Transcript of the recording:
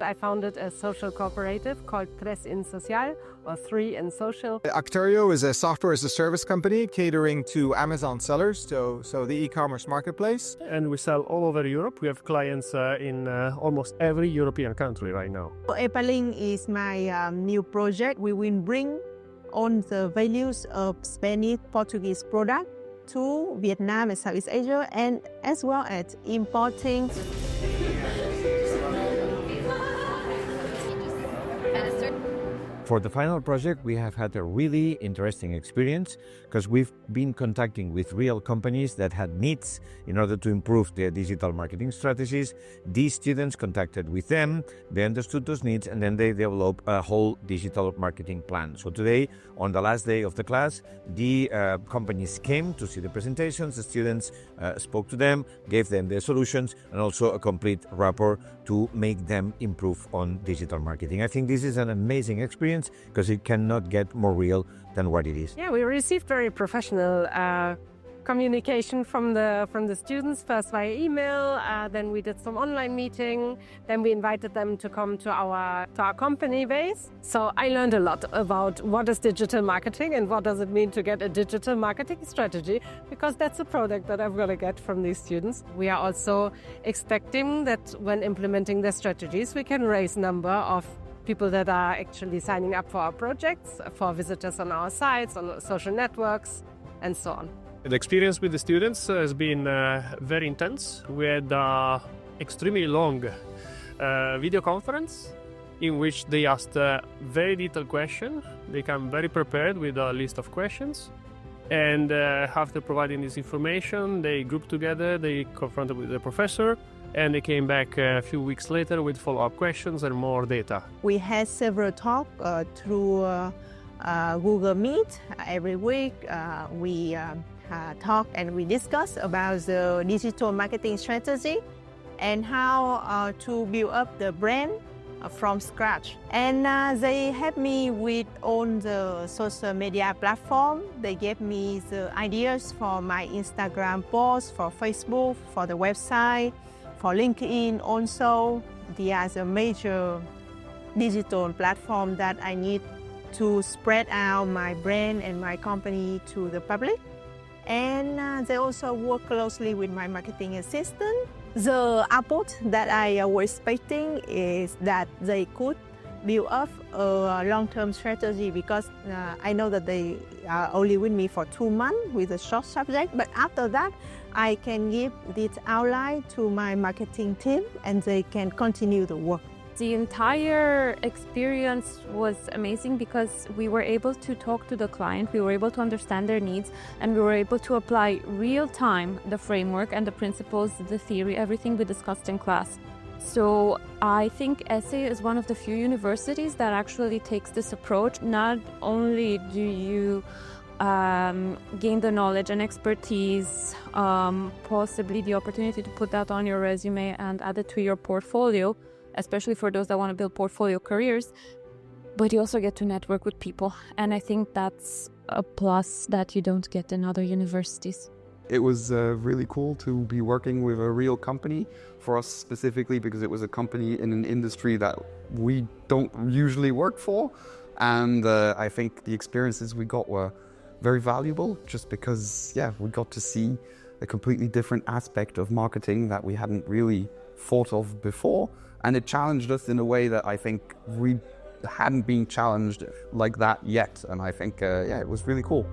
I founded a social cooperative called Tres Social, or 3 in Social. Actorio is a software as a service company catering to Amazon sellers, so the e-commerce marketplace. And we sell all over Europe. We have clients in almost every European country right now. EPA Link is my new project. We will bring on the values of Spanish, Portuguese product to Vietnam and Southeast Asia, and as well as importing. For the final project, we have had a really interesting experience because we've been contacting with real companies that had needs in order to improve their digital marketing strategies. These students contacted with them, they understood those needs, and then they developed a whole digital marketing plan. So today, on the last day of the class, the companies came to see the presentations, the students spoke to them, gave them their solutions, and also a complete rapport to make them improve on digital marketing. I think this is an amazing experience because it cannot get more real than what it is. Yeah, we received very professional communication from the students, first via email, then we did some online meeting, then we invited them to come to our company base. So I learned a lot about what is digital marketing and what does it mean to get a digital marketing strategy, because that's a product that I'm going to get from these students. We are also expecting that when implementing their strategies, we can raise number of people that are actually signing up for our projects, for visitors on our sites, on social networks, and so on. The experience with the students has been very intense. We had an extremely long video conference in which they asked very detailed questions. They come very prepared with a list of questions. And after providing this information, they grouped together, they confronted with the professor, and they came back a few weeks later with follow-up questions and more data. We had several talks through Google Meet every week. We talk and we discuss about the digital marketing strategy and how to build up the brand from scratch. And they helped me with all the social media platform. They gave me the ideas for my Instagram posts, for Facebook, for the website, for LinkedIn also. They are the major digital platform that I need to spread out my brand and my company to the public. And they also work closely with my marketing assistant. The output that I was expecting is that they could build up a long-term strategy, because I know that they are only with me for 2 months with a short subject, but after that I can give this outline to my marketing team and they can continue the work. The entire experience was amazing because we were able to talk to the client, we were able to understand their needs, and we were able to apply real-time the framework and the principles, the theory, everything we discussed in class. So I think ESEI is one of the few universities that actually takes this approach. Not only do you gain the knowledge and expertise, possibly the opportunity to put that on your resume and add it to your portfolio, especially for those that want to build portfolio careers, but you also get to network with people. And I think that's a plus that you don't get in other universities. It was really cool to be working with a real company, for us specifically because it was a company in an industry that we don't usually work for. And I think the experiences we got were very valuable just because, yeah, we got to see a completely different aspect of marketing that we hadn't really thought of before. And it challenged us in a way that I think we hadn't been challenged like that yet. And I think, yeah, it was really cool.